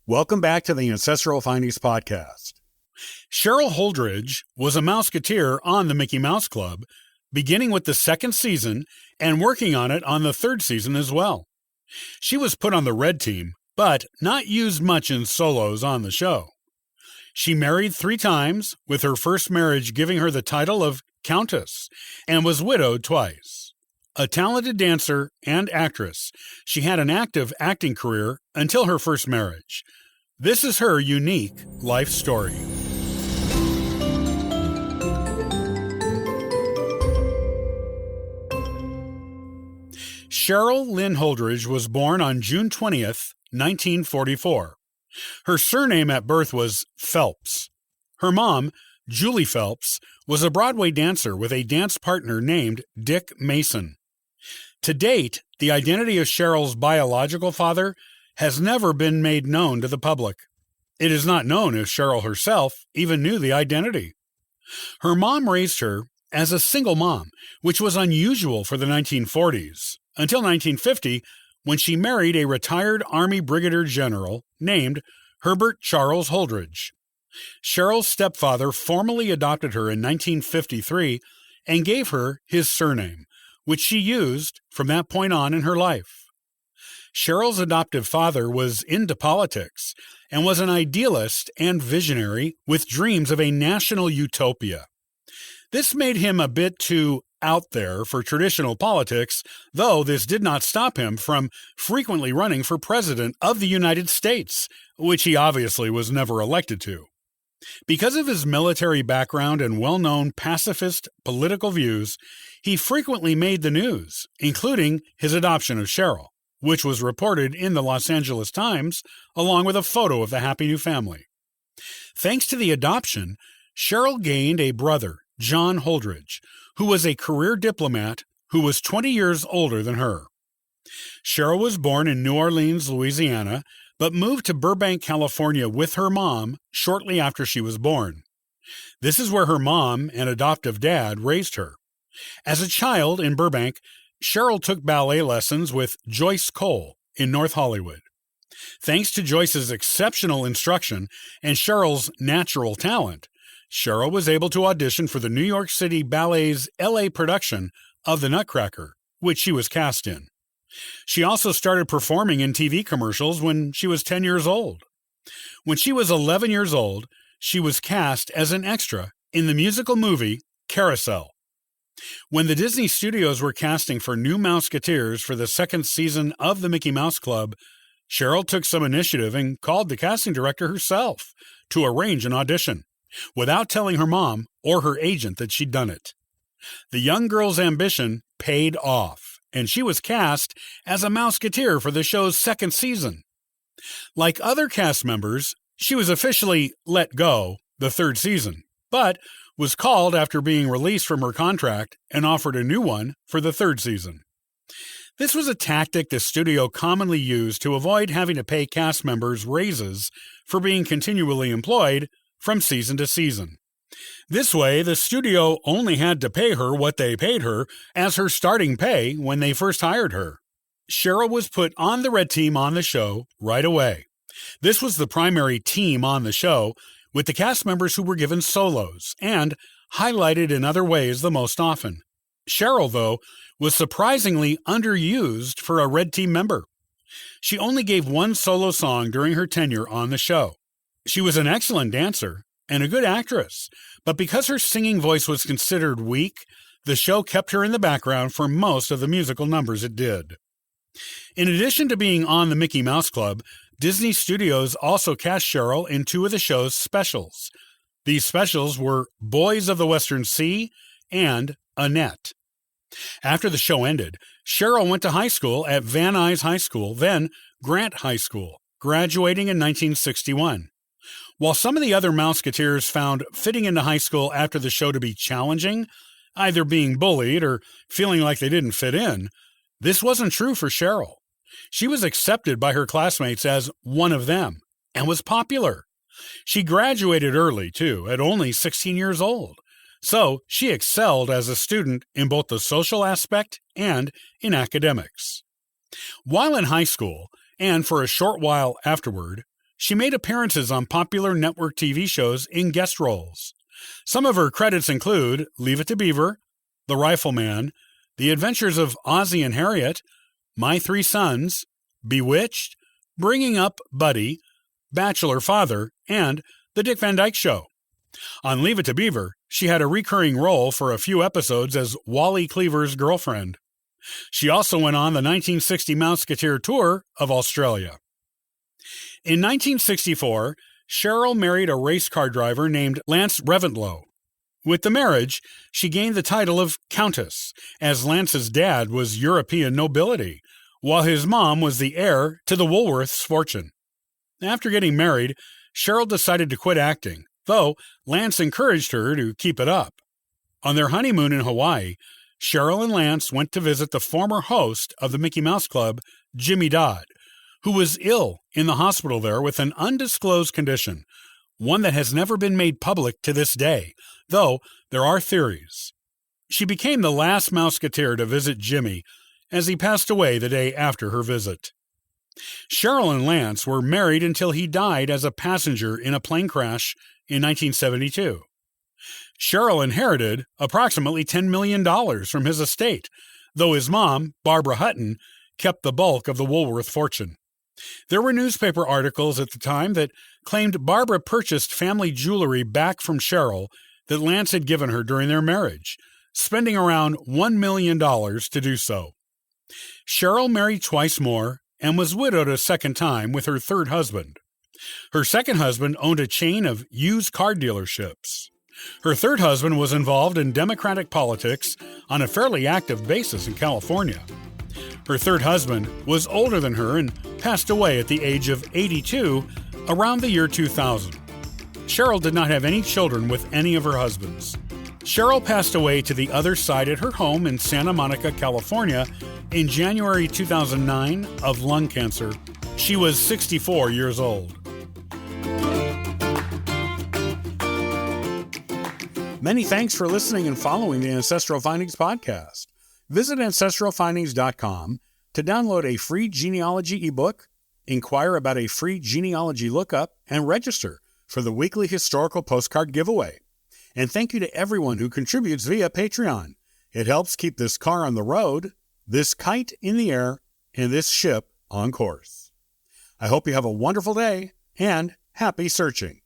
Welcome back to the Ancestral Findings Podcast. Cheryl Holdridge was a Mouseketeer on the Mickey Mouse Club, beginning with the second season and working on it on the third season as well. She was put on the red team, but not used much in solos on the show. She married 3 times, with her first marriage giving her the title of Countess, and was widowed twice. A talented dancer and actress, she had an active acting career until her first marriage. This is her unique life story. Cheryl Lynn Holdridge was born on June 20th, 1944. Her surname at birth was Phelps. Her mom, Julie Phelps, was a Broadway dancer with a dance partner named Dick Mason. To date, the identity of Cheryl's biological father has never been made known to the public. It is not known if Cheryl herself even knew the identity. Her mom raised her as a single mom, which was unusual for the 1940s, until 1950, when she married a retired Army Brigadier General named Herbert Charles Holdridge. Cheryl's stepfather formally adopted her in 1953 and gave her his surname, which she used from that point on in her life. Cheryl's adoptive father was into politics and was an idealist and visionary with dreams of a national utopia. This made him a bit too out there for traditional politics, though this did not stop him from frequently running for president of the United States, which he obviously was never elected to. Because of his military background and well-known pacifist political views, he frequently made the news, including his adoption of Cheryl, which was reported in the Los Angeles Times, along with a photo of the happy new family. Thanks to the adoption, Cheryl gained a brother, John Holdridge, who was a career diplomat who was 20 years older than her. Cheryl was born in New Orleans, Louisiana, but moved to Burbank, California with her mom shortly after she was born. This is where her mom and adoptive dad raised her. As a child in Burbank, Cheryl took ballet lessons with Joyce Cole in North Hollywood. Thanks to Joyce's exceptional instruction and Cheryl's natural talent, Cheryl was able to audition for the New York City Ballet's LA production of The Nutcracker, which she was cast in. She also started performing in TV commercials when she was 10 years old. When she was 11 years old, she was cast as an extra in the musical movie Carousel. When the Disney Studios were casting for new Mouseketeers for the second season of the Mickey Mouse Club, Cheryl took some initiative and called the casting director herself to arrange an audition, without telling her mom or her agent that she'd done it. The young girl's ambition paid off, and she was cast as a Mouseketeer for the show's second season. Like other cast members, she was officially let go the third season, but was called after being released from her contract and offered a new one for the third season. This was a tactic the studio commonly used to avoid having to pay cast members raises for being continually employed from season to season. This way, the studio only had to pay her what they paid her as her starting pay when they first hired her. Cheryl was put on the red team on the show right away. This was the primary team on the show, with the cast members who were given solos and highlighted in other ways the most often. Cheryl, though, was surprisingly underused for a red team member. She only gave one solo song during her tenure on the show. She was an excellent dancer and a good actress, but because her singing voice was considered weak, the show kept her in the background for most of the musical numbers it did. In addition to being on the Mickey Mouse Club, Disney Studios also cast Cheryl in 2 of the show's specials. These specials were Boys of the Western Sea and Annette. After the show ended, Cheryl went to high school at Van Nuys High School, then Grant High School, graduating in 1961. While some of the other Mouseketeers found fitting into high school after the show to be challenging, either being bullied or feeling like they didn't fit in, this wasn't true for Cheryl. She was accepted by her classmates as one of them and was popular. She graduated early, too, at only 16 years old. So she excelled as a student in both the social aspect and in academics. While in high school, and for a short while afterward, She made appearances on popular network TV shows in guest roles. Some of her credits include Leave It to Beaver, The Rifleman, The Adventures of Ozzie and Harriet, My Three Sons, Bewitched, Bringing Up Buddy, Bachelor Father, and The Dick Van Dyke Show. On Leave It to Beaver, she had a recurring role for a few episodes as Wally Cleaver's girlfriend. She also went on the 1960 Mouseketeer tour of Australia. In 1964, Cheryl married a race car driver named Lance Reventlow. With the marriage, she gained the title of Countess, as Lance's dad was European nobility, while his mom was the heir to the Woolworths' fortune. After getting married, Cheryl decided to quit acting, though Lance encouraged her to keep it up. On their honeymoon in Hawaii, Cheryl and Lance went to visit the former host of the Mickey Mouse Club, Jimmy Dodd, who was ill in the hospital there with an undisclosed condition, one that has never been made public to this day, though there are theories. She became the last Mouseketeer to visit Jimmy, as he passed away the day after her visit. Cheryl and Lance were married until he died as a passenger in a plane crash in 1972. Cheryl inherited approximately $10 million from his estate, though his mom, Barbara Hutton, kept the bulk of the Woolworth fortune. There were newspaper articles at the time that claimed Barbara purchased family jewelry back from Cheryl that Lance had given her during their marriage, spending around $1 million to do so. Cheryl married twice more and was widowed a second time with her third husband. Her second husband owned a chain of used car dealerships. Her third husband was involved in Democratic politics on a fairly active basis in California. Her third husband was older than her and passed away at the age of 82 around the year 2000. Cheryl did not have any children with any of her husbands. Cheryl passed away to the other side at her home in Santa Monica, California in January 2009 of lung cancer. She was 64 years old. Many thanks for listening and following the Ancestral Findings podcast. Visit ancestralfindings.com to download a free genealogy ebook, inquire about a free genealogy lookup, and register for the weekly historical postcard giveaway. And thank you to everyone who contributes via Patreon. It helps keep this car on the road, this kite in the air, and this ship on course. I hope you have a wonderful day and happy searching.